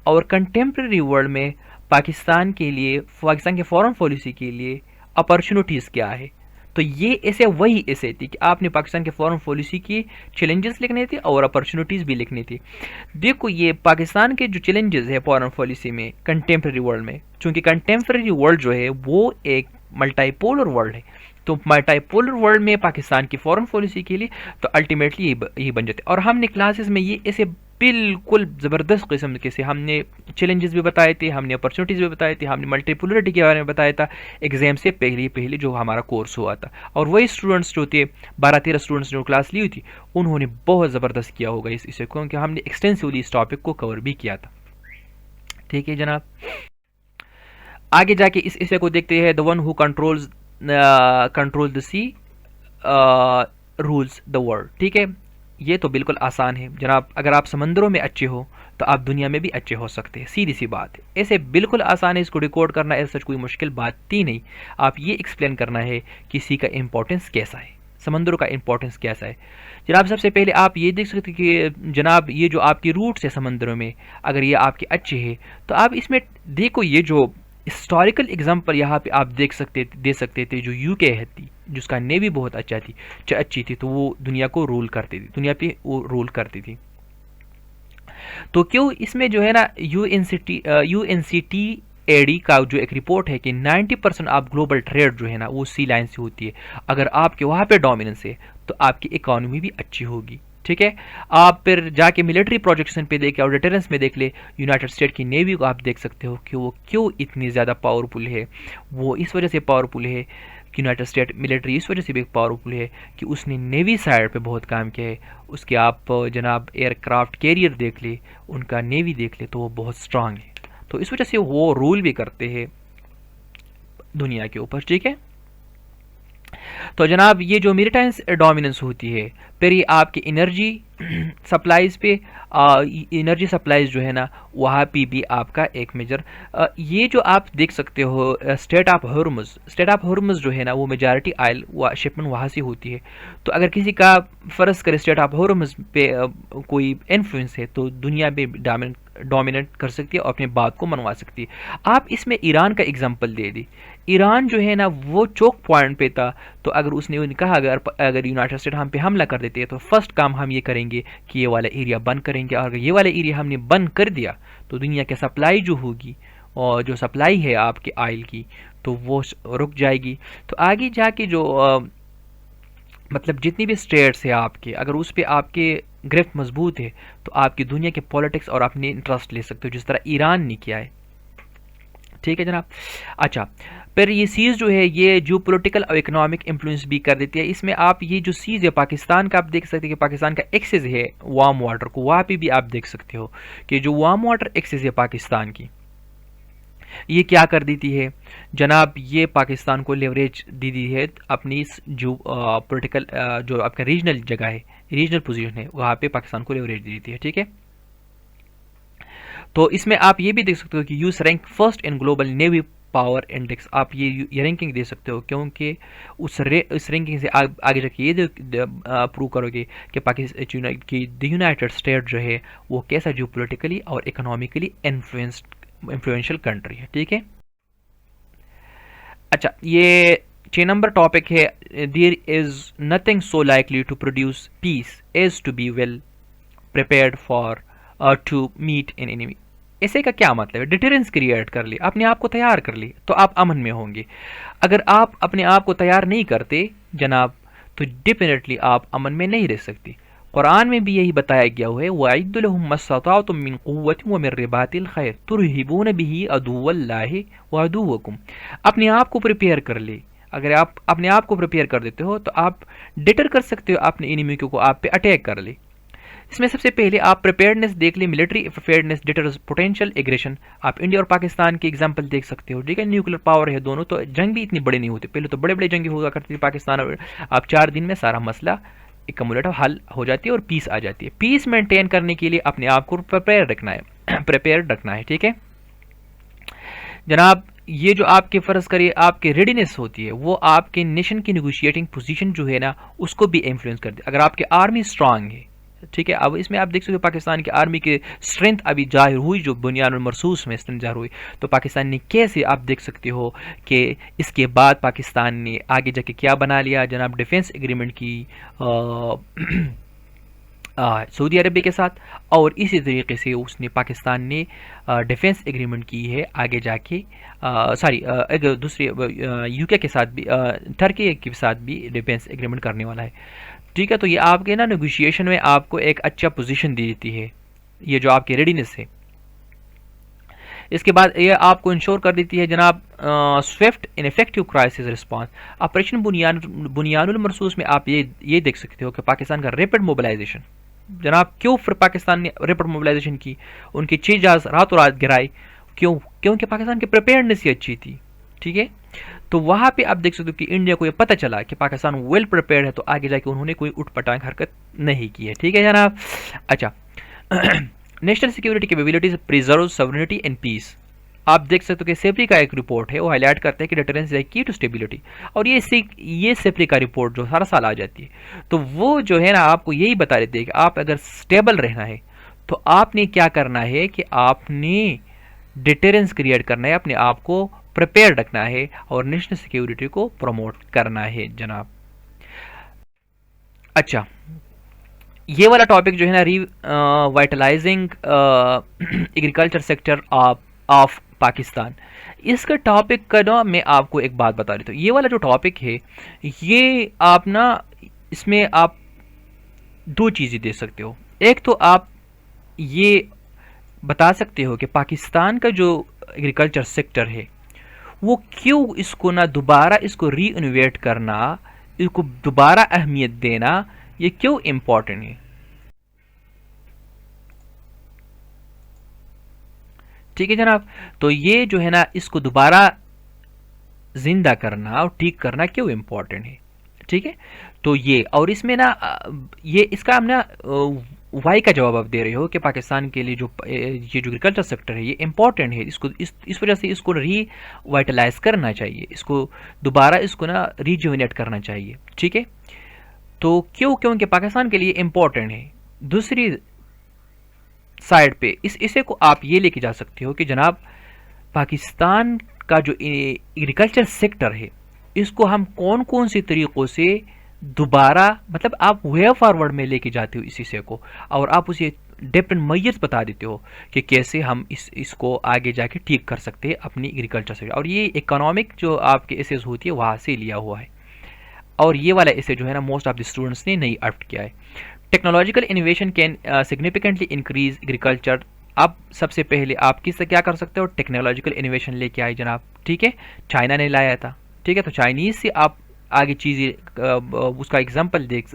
और कंटेम्प्रेरी वर्ल्ड में पाकिस्तान के फॉरेन पॉलिसी के लिए अपॉर्चुनिटीज़ क्या है। तो ये ऐसे वही ऐसे थी कि आपने पाकिस्तान के फॉरेन पॉलिसी की चैलेंजेस लिखने थे और अपॉर्चुनिटीज़ भी लिखनी थी। देखो ये पाकिस्तान के जो चैलेंजेस है फॉरेन पॉलिसी में कंटेम्प्रेरी वर्ल्ड में, चूँकि कंटेम्प्रेरी वर्ल्ड जो है वो एक मल्टीपोलर वर्ल्ड है, तो मल्टीपोलर वर्ल्ड में पाकिस्तान की फॉरेन पॉलिसी के लिए तो अल्टीमेटली यही बन जाते। और हमने क्लासेस में ये ऐसे बिल्कुल ज़बरदस्त किस्म के से हमने चैलेंजेस भी बताए थे, हमने अपॉर्चुनिटीज़ भी बताए थे, हमने मल्टीपोलरिटी के बारे में बताया था एग्जाम से पहले जो हमारा कोर्स हुआ था। और वही स्टूडेंट्स जो थे 12-13 स्टूडेंट्स जो क्लास ली हुई थी, उन्होंने बहुत ज़बरदस्त किया होगा इसे, क्योंकि हमने एक्सटेंसिवली इस टॉपिक को कवर भी किया था। ठीक है जनाब। आगे जाके इस इसे को देखते हैं। The one who control the sea rules the world. ठीक है, ये तो बिल्कुल आसान है जनाब। अगर आप समंदरों में अच्छे हो तो आप दुनिया में भी अच्छे हो सकते हैं, सीधी सी बात है। ऐसे बिल्कुल आसान है इसको रिकॉर्ड करना, ऐसा कोई मुश्किल बात ही नहीं। आप ये एक्सप्लेन करना है किसी का इम्पोर्टेंस कैसा है, समंदरों का इम्पोर्टेंस कैसा है। जनाब सबसे पहले आप ये देख सकते कि जनाब ये जो आपकी रूट्स है समंदरों में, अगर ये आपके अच्छे हैं तो आप इसमें देखो, ये जो हिस्टोरिकल एग्जाम्पल यहाँ पे आप दे सकते थे। जो यूके है थी, जिसका नेवी बहुत अच्छी थी, तो वो दुनिया को रूल करती थी, दुनिया पे वो रूल करती थी। तो क्यों इसमें जो है ना यूएनसीटीएडी का जो एक रिपोर्ट है कि 90% आप ग्लोबल ट्रेड जो है ना वो सी लाइन से होती है। अगर आपके वहाँ पे डोमिनेंस है तो आपकी इकोनॉमी भी अच्छी होगी। ठीक है, आप फिर जाके मिलिट्री प्रोजेक्शन पे देख और डिटेरेंस में देख ले, यूनाइटेड स्टेट की नेवी को आप देख सकते हो कि वो क्यों इतनी ज़्यादा पावरफुल है। वो इस वजह से पावरफुल है कि यूनाइटेड स्टेट मिलिट्री इस वजह से भी पावरफुल है कि उसने नेवी साइड पे बहुत काम किया है। उसके आप जनाब एयरक्राफ्ट कैरियर देख ले, उनका नेवी देख ले, तो वो बहुत स्ट्रांग है। तो इस वजह से वो रूल भी करते हैं दुनिया के ऊपर। ठीक है, तो जनाब ये जो मेरीटाइम डोमिनेंस होती है, फिर ये आपके एनर्जी सप्लाईज पे, एनर्जी सप्लाईज जो है ना वहाँ पे भी आपका एक मेजर, ये जो आप देख सकते हो स्टेट ऑफ हॉर्मुज़ जो है ना वो मेजॉरिटी ऑयल शिपमेंट वहाँ से होती है। तो अगर किसी का फ़र्ज़ करे स्टेट ऑफ हॉर्मुज़ पे कोई इन्फ्लुएंस है तो दुनिया में डोमिनेट कर सकती है और अपनी बात को मनवा सकती है। आप इसमें ईरान का एग्जांपल दे दी। ईरान जो है ना वो चौक पॉइंट पे था, तो अगर उसने कहा अगर यूनाइटेड स्टेट हम पे हमला कर देते हैं तो फर्स्ट काम हम ये करेंगे कि ये वाला एरिया बंद करेंगे, और अगर ये वाला एरिया हमने बंद कर दिया तो दुनिया की सप्लाई जो होगी और जो सप्लाई है आपके ऑयल की तो वो रुक जाएगी। तो आगे जाके जो मतलब जितनी भी स्टेट्स है आपके, अगर उस पर आपके गिरफ्त मजबूत है तो आपकी दुनिया के पॉलिटिक्स और अपने इंटरेस्ट ले सकते हो, जिस तरह ईरान ने किया है। ठीक है जनाब। अच्छा, फिर ये सीज़ जो है ये जो पॉलिटिकल और इकोनॉमिक इन्फ्लुएंस भी कर देती है। इसमें आप ये जो सीज़ है पाकिस्तान का, आप देख सकते हैं कि पाकिस्तान का एक्सेस है वार्म वाटर को, वहाँ पे भी आप देख सकते हो कि जो वार्म वाटर एक्सेस है पाकिस्तान की, ये क्या कर देती है जनाब, ये पाकिस्तान को लेवरेज दे दी है अपनी इस जो पॉलिटिकल जो आपका रीजनल जगह है, रीजनल पोजीशन है, वहाँ पे पाकिस्तान को लेवरेज दे देती है। ठीक है, तो इसमें आप ये भी देख सकते हो कि US rank first in global navy power index, आप ये रैंकिंग दे सकते हो क्योंकि उस रैंकिंग से आगे जाके ये प्रूव करोगे कि पाकिस्तान की द यूनाइटेड स्टेट जो है वो कैसा जो पॉलिटिकली और इकोनॉमिकली इन्फ्लुएंशियल कंट्री है। ठीक है। अच्छा, ये 6 नंबर टॉपिक है, there is nothing so likely to produce peace as to be well prepared for to meet in enemy. ऐसे का क्या मतलब है? डिटरेंस क्रिएट कर ली, अपने आप को तैयार कर ली तो आप अमन में होंगे। अगर आप अपने आप को तैयार नहीं करते जनाब तो डेफिनेटली आप अमन में नहीं रह सकती। कुरान में भी यही बताया गया हुआ है, वअइद्दु लहुम मस्तताअतुम मिन कुव्वतिन व मिन रिबातिल खैर तुरहिबून बिही अदुव्वल्लाहि व अदुव्वकुम। अपने आप को प्रिपेयर कर ले। अगर आप अपने आप को प्रिपेयर कर देते हो तो आप डिटर कर सकते हो अपने एनिमी को आप पे अटैक कर ले। इसमें सबसे पहले आप प्रिपेयर्डनेस देख ली, मिलिट्री प्रिपेयर्डनेस डिटर्स पोटेंशियल एग्रेशन। आप इंडिया और पाकिस्तान की एग्जांपल देख सकते हो। ठीक है, न्यूक्लियर पावर है दोनों, तो जंग भी इतनी बड़ी नहीं होती। पहले तो बड़े बड़े जंगी हुआ करती थी पाकिस्तान और आप 4 दिन में सारा मसला एकमुलेटिव हल हो जाती है और पीस आ जाती है। पीस मेंटेन करने के लिए अपने आप को प्रिपेयर रखना है प्रिपेयर रखना है। ठीक है जनाब, ये जो आपके फ़र्ज़ करिए आपके रेडीनेस होती है वो आपके नेशन की नेगोशिएटिंग पोजीशन जो है ना उसको भी इन्फ्लुएंस करती है। अगर आपकी आर्मी स्ट्रांग है, ठीक है, अब इसमें आप देख सकते हो पाकिस्तान की आर्मी की स्ट्रेंथ अभी जाहिर हुई, जो बुनियाद मरसूस में स्ट्रेंथ जाहिर हुई, तो पाकिस्तान ने कैसे आप देख सकते हो कि इसके बाद पाकिस्तान ने आगे जाके क्या बना लिया जनाब, डिफेंस एग्रीमेंट की सऊदी अरब के साथ, और इसी तरीके से उसने पाकिस्तान ने डिफेंस एग्रीमेंट की है आगे जाके एक दूसरे यूके के साथ भी, टर्की के साथ भी डिफेंस एग्रीमेंट करने वाला है। ठीक है, तो ये आपके ना नेगोशिएशन में आपको एक अच्छा पोजीशन दी देती है, ये जो आपकी रेडीनेस है। इसके बाद ये आपको इंश्योर कर देती है जनाब swift in effective crisis response. Operation बुनियानुल मरसूस में आप ये देख सकते हो कि पाकिस्तान का रैपिड मोबिलाइजेशन जनाब, क्यों फिर पाकिस्तान ने रैपिड मोबिलाइजेशन की, उनकी 6 जहाज रातों रात गिराए, क्यों? क्योंकि पाकिस्तान की प्रिपेयर्डनेस ही अच्छी थी। ठीक है, तो वहाँ पे आप देख सकते हो कि इंडिया को ये पता चला कि पाकिस्तान वेल प्रिपेयर्ड है, तो आगे जाके उन्होंने कोई उठपटांग हरकत नहीं की है। ठीक है जनाब। अच्छा national security capabilities preserve sovereignty and peace, आप देख सकते हो कि सेफ्री का एक रिपोर्ट है वो हाईलाइट करता है कि डिटरेंस इज की टू स्टेबिलिटी, और ये सेफ्री का रिपोर्ट जो हर साल आ जाती है तो वो जो है ना आपको यही बता देती है कि आप अगर स्टेबल रहना है तो आपने क्या करना है कि आपने डिटरेंस क्रिएट करना है, अपने आप को प्रिपेयर रखना है और नेशनल सिक्योरिटी को प्रमोट करना है जनाब। अच्छा, ये वाला टॉपिक जो है ना revitalising agriculture sector of Pakistan, इसका टॉपिक का ना मैं आपको एक बात बता देता हूँ। ये वाला जो टॉपिक है ये आप ना इसमें आप 2 चीज़ें दे सकते हो। एक तो आप ये बता सकते हो कि पाकिस्तान का जो एग्रीकल्चर सेक्टर है वो क्यों इसको ना दोबारा इसको रीइनोवेट करना, इसको दोबारा अहमियत देना, ये क्यों इम्पोर्टेंट है। ठीक है जनाब, तो ये जो है ना इसको दोबारा जिंदा करना और ठीक करना क्यों इम्पोर्टेंट है। ठीक है, तो ये और इसमें ना ये इसका हम ना वाई का जवाब आप दे रहे हो कि पाकिस्तान के लिए जो ये जो एग्रीकल्चर सेक्टर है ये इम्पोर्टेंट है, इसको इस वजह से इसको रीवाइटलाइज करना चाहिए, इसको दोबारा इसको ना रिजुविनेट करना चाहिए। ठीक है, तो क्योंकि पाकिस्तान के लिए इम्पोर्टेंट है। दूसरी साइड पे इसे को आप ये लेके जा सकते हो कि जनाब पाकिस्तान का जो एग्रीकल्चर सेक्टर है इसको हम कौन कौन से तरीक़ों से दोबारा, मतलब आप वे फॉरवर्ड में लेके जाते हो इस हिस्से को, और आप उसे डिफरेंट मेजर्स बता देते हो कि कैसे हम इसको आगे जाके ठीक कर सकते हैं अपनी एग्रीकल्चर से। और ये इकोनॉमिक जो आपके एसेस होती है वहाँ से लिया हुआ है, और ये वाला एसे जो है ना मोस्ट ऑफ द स्टूडेंट्स ने नहीं अडॉप्ट किया है। Technological innovation can significantly increase agriculture. अब सबसे पहले आप किससे क्या कर सकते हो, टेक्नोलॉजिकल इनोवेशन लेके आए जनाब, ठीक है, चाइना ने लाया था, ठीक है, तो चाइनीज़ से आप आगे चीज़ें उसका एग्जांपल देख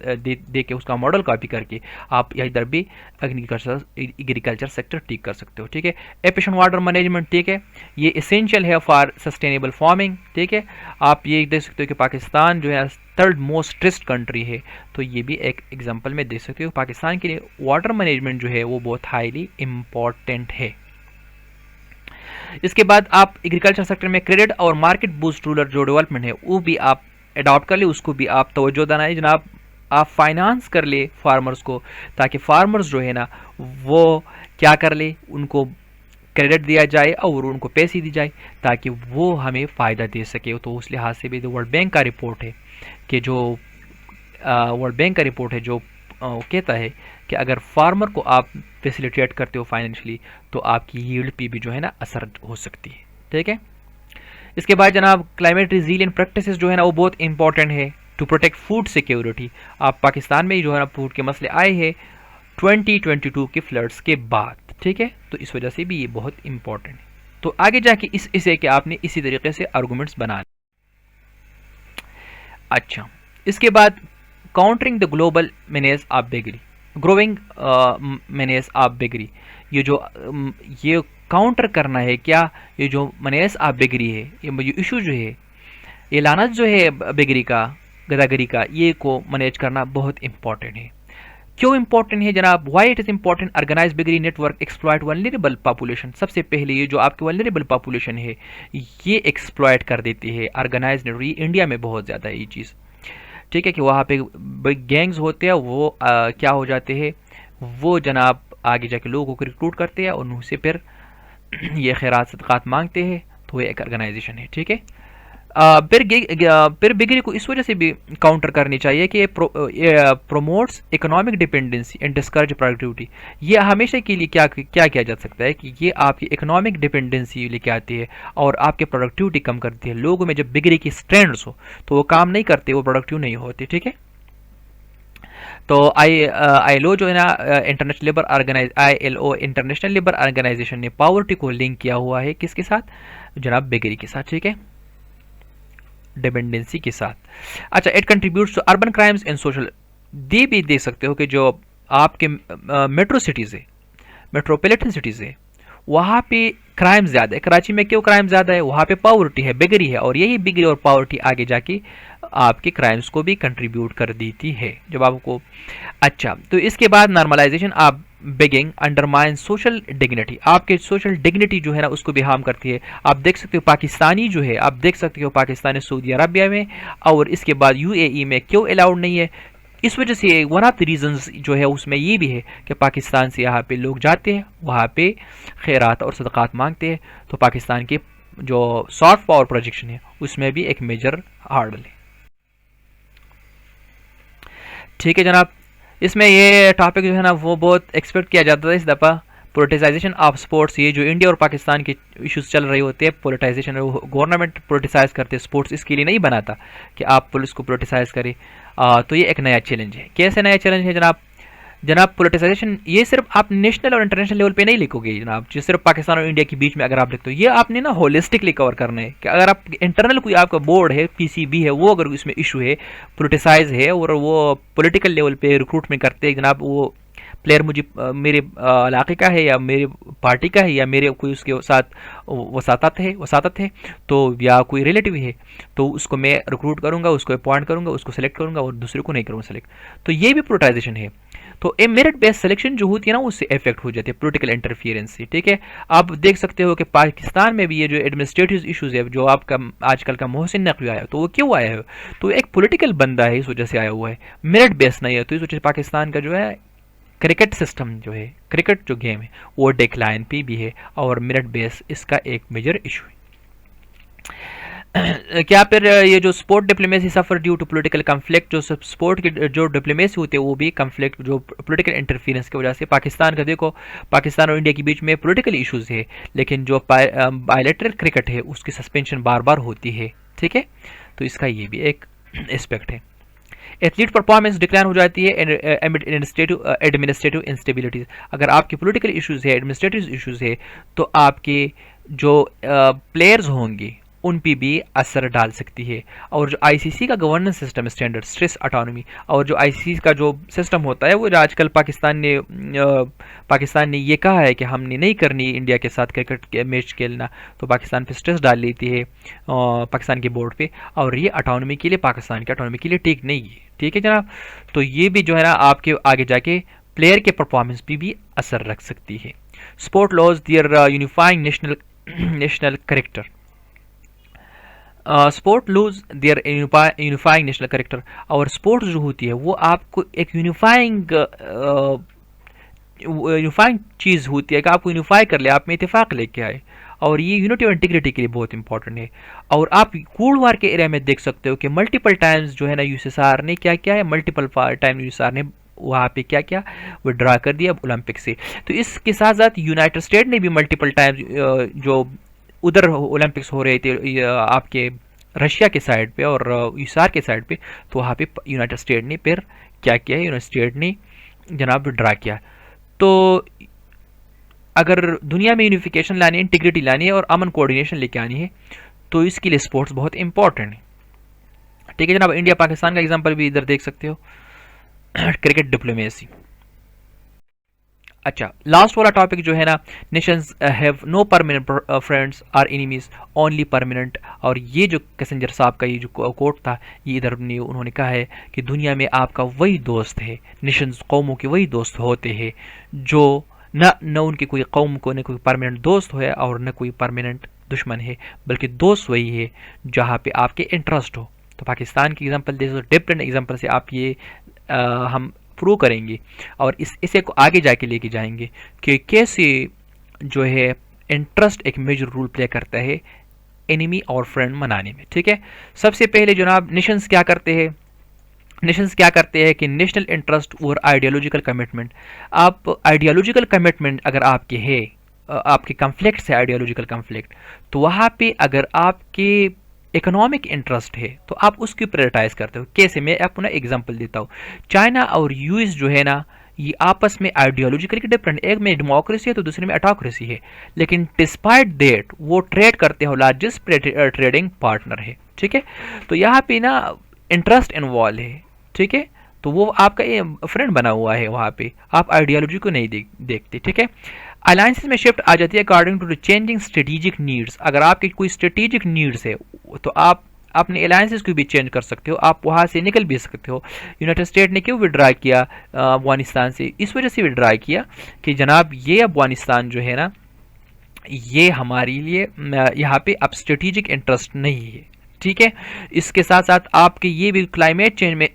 के उसका मॉडल कॉपी करके आप इधर भी एग्रीकल्चर सेक्टर ठीक कर सकते हो, ठीक है। एफिशिएंट वाटर मैनेजमेंट, ठीक है, ये इसेंशियल है फॉर सस्टेनेबल फार्मिंग, ठीक है। आप ये देख सकते हो कि पाकिस्तान जो है थर्ड मोस्ट स्ट्रेस्ड कंट्री है, तो ये भी एक एग्जांपल में देख सकते हो। पाकिस्तान के लिए वाटर मैनेजमेंट जो है वो बहुत हाईली इम्पॉर्टेंट है। इसके बाद आप एग्रीकल्चर सेक्टर में क्रेडिट और मार्केट बूस्ट रूरल जो डेवलपमेंट है वो भी आप अडॉप्ट कर ले, उसको भी आप तवज्जो देना जनाब, आप फाइनेंस कर ले फार्मर्स को, ताकि फार्मर्स जो है ना वो क्या कर ले, उनको क्रेडिट दिया जाए और उनको पैसे दी जाए ताकि वो हमें फ़ायदा दे सके। तो उस लिहाज से भी वर्ल्ड बैंक का रिपोर्ट है कि जो वर्ल्ड बैंक का रिपोर्ट है जो कहता है कि अगर फार्मर को आप फैसिलिटेट करते हो फाइनेंशियली तो आपकी यील्ड पे भी जो है ना असर हो सकती है, ठीक है। इसके बाद जनाब क्लाइमेट रिजिलियंट प्रैक्टिसेस जो है ना वो बहुत इंपॉर्टेंट है टू प्रोटेक्ट फूड सिक्योरिटी। आप पाकिस्तान में ही जो है ना फूड के मसले आए हैं 2022 के फ्लड्स के बाद, ठीक है, तो इस वजह से भी ये बहुत इंपॉर्टेंट है। तो आगे जाके इसे कि आपने इसी तरीके से आर्गूमेंट्स बना। अच्छा, इसके बाद countering the global manage of beggary, growing manage of beggary, ये जो ये काउंटर करना है क्या, ये जो मनेस ऑफ बेगरी है, ये इशू जो है, ये लानत जो है बेगरी का, गदागरी का, ये को मैनेज करना बहुत इंपॉर्टेंट है। क्यों इंपॉर्टेंट है जनाब, why it is important, organize beggary network exploit vulnerable population. सबसे पहले ये जो आपकी वल्नरेबल पॉपुलेशन है ये एक्सप्लॉयट कर देती है ऑर्गेनाइज नेटवर्क। इंडिया में बहुत ज़्यादा है ये चीज़, ठीक है, कि वहाँ पे गैंग्स होते हैं, वो क्या हो जाते हैं, वो जनाब आगे जाके लोगों को रिक्रूट करते हैं और उनसे फिर ये खैरात सदक़ात मांगते हैं, तो ये एक ऑर्गेनाइजेशन है, ठीक है। फिर बिगरी को इस वजह से भी काउंटर करनी चाहिए कि promotes economic dependency and discourage productivity. ये हमेशा के लिए क्या किया जा सकता है कि ये आपकी इकोनॉमिक डिपेंडेंसी लेके आती है और आपके प्रोडक्टिविटी कम करती है। लोगों में जब बिगरी की स्ट्रेंड्स हो तो वो काम नहीं करते, वो प्रोडक्टिव नहीं होते, ठीक है। तो ILO जो है ना ILO इंटरनेशनल लेबर ऑर्गेनाइजेशन ने पॉवर्टी को लिंक किया हुआ है किसके साथ, जनाब बेगरी के साथ, ठीक है, डिपेंडेंसी के साथ। अच्छा, it contributes to urban crimes and social, ये भी देख सकते हो कि जो आपके मेट्रो सिटीज़ है, मेट्रोपॉलिटन सिटीज़ है, वहाँ पे क्राइम ज़्यादा है। कराची में क्यों क्राइम ज़्यादा है, वहाँ पे पॉवर्टी है, बेगरी है, और यही बेगरी और पॉवर्टी आगे जाके आपके क्राइम्स को भी कंट्रीब्यूट कर देती है जब आपको। अच्छा, तो इसके बाद normalization of begging undermine social dignity, आपके सोशल डिग्निटी जो है ना उसको भी हार्म करती है। आप देख सकते हो पाकिस्तानी जो है, आप देख सकते हो पाकिस्तानी सऊदी अरबिया में और इसके बाद UAE में क्यों अलाउड नहीं है। इस वजह से वन ऑफ द रीजंस जो है उसमें ये भी है कि पाकिस्तान से यहाँ पे लोग जाते हैं, वहाँ पे खैरात और सदक़ात मांगते हैं, तो पाकिस्तान के जो सॉफ्ट पावर प्रोजेक्शन है उसमें भी एक मेजर हार्डल है, ठीक है जनाब। इसमें ये टॉपिक जो है ना वो बहुत एक्सपेक्ट किया जाता था इस दफ़ा, पोलिटिसाइजेशन ऑफ स्पोर्ट्स। ये जो इंडिया और पाकिस्तान के इश्यूज चल रहे होते हैं, पोलिटाइजेशन, गवर्नमेंट पोलिटिसाइज करते हैं स्पोर्ट्स, इसके लिए नहीं बना था कि आप पुलिस को पोलिटिसाइज करें। तो ये एक नया चैलेंज है। कैसे नया चैलेंज है जनाब पोलिटिसाइजेशन ये सिर्फ आप नेशनल और इंटरनेशनल लेवल पे नहीं लिखोगे जनाब, जो सिर्फ पाकिस्तान और इंडिया के बीच में अगर आप लिखते हो, ये आपने ना होलिस्टिकली कवर करना है कि अगर आप इंटरनल कोई आपका बोर्ड है, PCB है, वो अगर इसमें इशू है, पोलिटिसाइज है और वो पॉलिटिकल लेवल पे रिक्रूटमेंट करते हैं जनाब, वो प्लेयर मुझे मेरे इलाके का है या मेरे पार्टी का है या मेरे कोई उसके साथ वसातत है तो या कोई रिलेटिव है, तो उसको मैं रिक्रूट करूंगा, उसको अपॉइंट करूंगा, उसको सेलेक्ट करूंगा और दूसरे को नहीं करूंगा सेलेक्ट, तो ये भी पोलिटाइजेशन है। तो ए मेरिट बेस्ड सिलेक्शन जो होती है ना उससे इफेक्ट हो जाती है पॉलिटिकल इंटरफियरेंस से, ठीक है। आप देख सकते हो कि पाकिस्तान में भी ये जो एडमिनिस्ट्रेटिव इश्यूज है, जो आपका आजकल का मोहसिन नकवी आया, तो वो क्यों आया है, तो एक पॉलिटिकल बंदा है इस वजह से आया हुआ है, मेरिट बेस्ड नहीं है। तो इस वजह से पाकिस्तान का जो है क्रिकेट सिस्टम जो है, क्रिकेट जो गेम है वो डिक्लाइन पे भी है और मेरिट बेस इसका एक मेजर इशू है। क्या फिर ये जो sport diplomacy suffer due to political conflict, जो स्पोर्ट की जो डिप्लोमेसी होती है वो भी कन्फ्लिक्ट जो पॉलिटिकल इंटरफेरेंस की वजह से। पाकिस्तान का देखो, पाकिस्तान और इंडिया के बीच में पॉलिटिकल इश्यूज है, लेकिन जो बायलैटरल क्रिकेट है उसकी सस्पेंशन बार बार होती है, ठीक है। तो इसका ये भी एक एस्पेक्ट है। एथलीट परफॉर्मेंस डिक्लाइन हो जाती है एडमिनिस्ट्रेटिव इंस्टेबिलिटीज। अगर आपके पॉलिटिकल इश्यूज है, एडमिनिस्ट्रेटिव इश्यूज है, तो आपके जो प्लेयर्स होंगे उन पे भी असर डाल सकती है। और जो आईसीसी का governance system standard stress autonomy, और जो आईसीसी का जो सिस्टम होता है वो आजकल पाकिस्तान ने ये कहा है कि हमने नहीं करनी इंडिया के साथ क्रिकेट के मैच खेलना, तो पाकिस्तान पे स्ट्रेस डाल लेती है पाकिस्तान के बोर्ड पे, और ये ऑटोनॉमी के लिए, पाकिस्तान के ऑटोनॉमी के लिए ठीक नहीं है, ठीक है जनाब। तो ये भी जो है ना आपके आगे जाके प्लेयर के परफॉर्मेंस पे भी असर रख सकती है। Sport loses their unifying national character, sport lose their unifying national character. और स्पोर्ट्स जो होती है वो आपको एक यूनिफाइंग चीज़ होती है कि आपको यूनिफाई कर ले, आप में इत्तेफाक लेके आए, और ये यूनिटी और इंटीग्रिटी के लिए बहुत इंपॉर्टेंट है। और आप कोल्ड वार के एरिया में देख सकते हो कि मल्टीपल टाइम्स जो है ना यूएसएसआर ने क्या किया है, मल्टीपल टाइम यूएसएसआर ने वहाँ पे क्या किया, विड्रा कर दिया ओलंपिक से। तो इसके साथ साथ यूनाइटेड स्टेट ने भी मल्टीपल टाइम्स जो उधर ओलंपिक्स हो रहे थे आपके रशिया के साइड पे और यूएसआर के साइड पे, तो वहाँ पे यूनाइटेड स्टेट ने फिर क्या किया है, यूनाइटेड स्टेट ने जनाब विड्रा किया। तो अगर दुनिया में यूनिफिकेशन लानी है, इंटीग्रिटी लानी है और अमन कोऑर्डिनेशन लेके आनी है, तो इसके लिए स्पोर्ट्स बहुत इंपॉर्टेंट है, ठीक है जनाब। इंडिया पाकिस्तान का एग्जांपल भी इधर देख सकते हो, क्रिकेट डिप्लोमेसी। अच्छा, लास्ट वाला टॉपिक जो है ना, nations have no permanent friends or enemies, only permanent. और ये जो कैसेंजर साहब का ये जो कोट था, ये इधर उन्होंने कहा है कि दुनिया में आपका वही दोस्त है, नेशंस कौमों के वही दोस्त होते हैं जो न उनकी कोई कौम को न कोई परमानेंट दोस्त है और न कोई परमानेंट दुश्मन है, बल्कि दोस्त वही है जहाँ पे आपके इंटरेस्ट हो। तो पाकिस्तान की एग्जांपल दे, डिफरेंट एग्जांपल से आप ये हम प्रूव करेंगे और इसे को आगे जाके लेके जाएंगे कि कैसे जो है इंटरेस्ट एक मेजर रोल प्ले करता है एनिमी और फ्रेंड मनाने में, ठीक है। सबसे पहले जनाब नेशंस क्या करते हैं, कि नेशनल इंटरेस्ट और आइडियोलॉजिकल कमिटमेंट। आप आइडियोलॉजिकल कमिटमेंट अगर आपके है, आपके कन्फ्लिक्ट है आइडियोलॉजिकल कन्फ्लिक्ट, तो वहाँ पे अगर आपके इकोनॉमिक इंटरेस्ट है तो आप उसकी प्रायोरिटाइज करते हो। कैसे, मैं अपना एग्जांपल देता हूँ। चाइना और यूएस जो है ना, ये आपस में आइडियोलॉजिकली डिफरेंट, एक में डेमोक्रेसी है तो दूसरे में ऑटोक्रेसी है, लेकिन डिस्पाइट दैट वो ट्रेड करते हो, लार्जेस्ट ट्रेडिंग पार्टनर है, ठीक है। तो यहाँ पे ना इंटरेस्ट इन्वॉल्व है, ठीक है। तो वो आपका फ्रेंड बना हुआ है, वहाँ पे आप आइडियोलॉजी को नहीं देखते, ठीक है। अलायंसेस में शिफ्ट आ जाती है according to changing strategic needs. अगर आपकी कोई स्ट्रेटेजिक नीड्स है तो आप अपने अलायंसेस को भी चेंज कर सकते हो, आप वहाँ से निकल भी सकते हो। यूनाइटेड स्टेट ने क्यों विड्रा किया अफगानिस्तान से, इस वजह से विड्रा किया कि जनाब ये अफगानिस्तान जो है ना, ये हमारे लिए यहाँ पे अब स्ट्रेटेजिक इंटरेस्ट नहीं है, ठीक है। इसके साथ साथ आपके ये भी क्लाइमेट चेंज में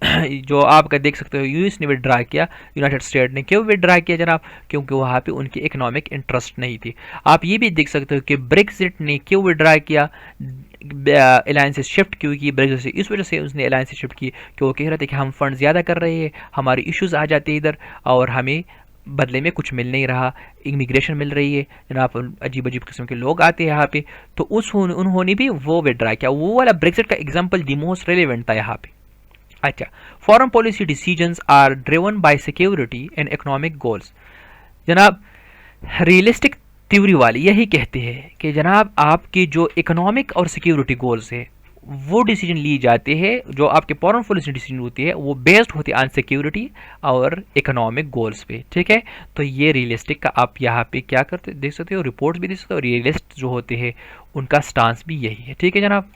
जो आपका देख सकते हो यूएस ने विड्रा किया, यूनाइटेड स्टेट ने क्यों विड्रा किया जनाब, क्योंकि वहाँ पे उनकी इकोनॉमिक इंटरेस्ट नहीं थी। आप ये भी देख सकते हो कि ब्रेक्सिट ने क्यों विड्रा किया, अलायंसेस शिफ्ट क्यों की ब्रेक्सिट से, इस वजह से उसने अलायंसेस शिफ्ट की कि वो कह रहे थे कि हम फंड ज़्यादा कर रहे हैं, हमारे इश्यूज आ जाते हैं इधर और हमें बदले में कुछ मिल नहीं रहा, इमिग्रेशन मिल रही है जनाब, अजीब अजीब किस्म के लोग आते हैं यहाँ पे। तो उन्होंने भी वो विड्रा किया, वो वाला ब्रेक्सिट का एग्जांपल दी मोस्ट रेलेवेंट था यहाँ पे। अच्छा, foreign policy decisions are driven by security and economic goals. जनाब रियलिस्टिक थ्योरी वाले यही कहते हैं कि जनाब आपकी जो इकोनॉमिक और सिक्योरिटी गोल्स है वो डिसीजन ली जाते हैं, जो आपके फॉरेन पॉलिसी डिसीजन होती है वो बेस्ड होती है ऑन सिक्योरिटी और इकोनॉमिक गोल्स पे, ठीक है। तो ये रियलिस्टिक का आप यहाँ पे क्या करते देख सकते हो, रिपोर्ट्स भी देख सकते हो, रियलिस्ट जो होते हैं उनका स्टांस भी यही है, ठीक है जनाब।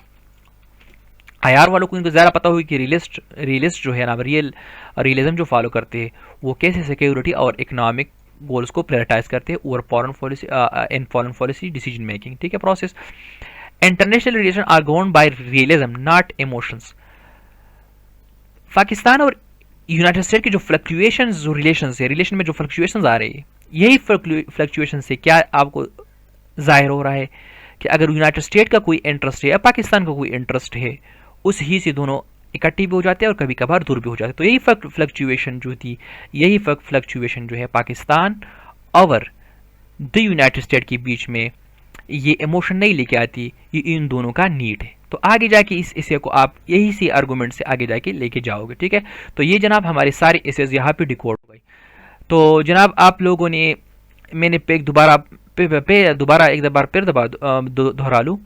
आईआर वालों को इनको ज़्यादा पता होगी कि रियलिस्ट जो है ना, रियलिज्म जो फॉलो करते हैं वो कैसे सिक्योरिटी और इकोनॉमिक गोल्स को प्रायोरिटाइज करते हैं और फॉरेन पॉलिसी डिसीजन मेकिंग, ठीक है, process. International relation are governed by realism not emotions. Pakistan और यूनाइटेड स्टेट की जो फ्लक्चुएशंस, जो रिलेशन में जो फ्लक्चुएशंस आ रही है, यही फ्लक्चुएशन से क्या आपको जाहिर हो रहा है कि अगर यूनाइटेड स्टेट का कोई इंटरेस्ट है या पाकिस्तान का कोई इंटरेस्ट है, उस ही से दोनों इकट्ठी भी हो जाते हैं और कभी कभार दूर भी हो जाते हैं। तो यही फ्लक्चुएशन जो थी, यही फ्लक्चुएशन जो है पाकिस्तान और द यूनाइटेड स्टेट के बीच में, ये इमोशन नहीं लेके आती, ये इन दोनों का नीड है। तो आगे जाके इस इसे को आप यही से आर्गूमेंट से आगे जाके लेके जाओगे, ठीक है। तो ये जनाब हमारे सारे इसेज यहाँ पे डिकोड हो गए। तो जनाब आप लोगों ने, मैंने पे दोबारा एक बार फिर दोहरा लूँ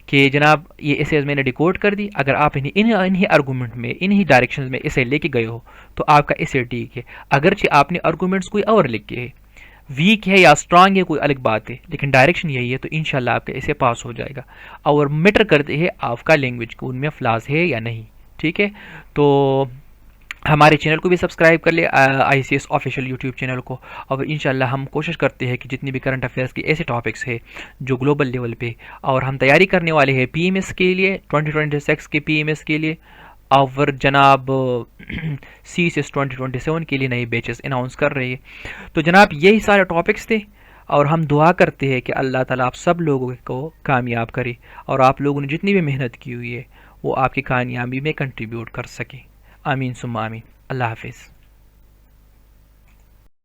कि जनाब ये इसेज मैंने डिकोड कर दी। अगर आप इन्हीं आर्गूमेंट में, इन्हीं डायरेक्शंस में इसे लेके गए हो तो आपका इसे ठीक है। अगरचे आपने आर्गूमेंट्स कोई और लिखे है, वीक है या स्ट्रांग है कोई अलग बात है, लेकिन डायरेक्शन यही है, तो इंशाल्लाह आपका इसे पास हो जाएगा। और मैटर करते हैं आपका लैंग्वेज को, उनमें फ्लास है या नहीं, ठीक है। तो हमारे चैनल को भी सब्सक्राइब कर ले, ICS ऑफिशियल यूट्यूब चैनल को। और इंशाल्लाह हम कोशिश करते हैं कि जितनी भी करंट अफेयर्स के ऐसे टॉपिक्स है जो ग्लोबल लेवल पे, और हम तैयारी करने वाले हैं PMS के लिए, 2026 के PMS के लिए, और जनाब CSS 2027 के लिए नए बैचेस अनाउंस कर रहे हैं। तो जनाब यही सारे टॉपिक्स थे, और हम दुआ करते हैं कि अल्लाह ताला आप सब लोगों को कामयाब करे, और आप लोगों ने जितनी भी मेहनत की हुई है वो आपकी कामयाबी में कंट्रीब्यूट कर सके। आमीन सुम्मा आमीन। अल्लाह हाफिज़।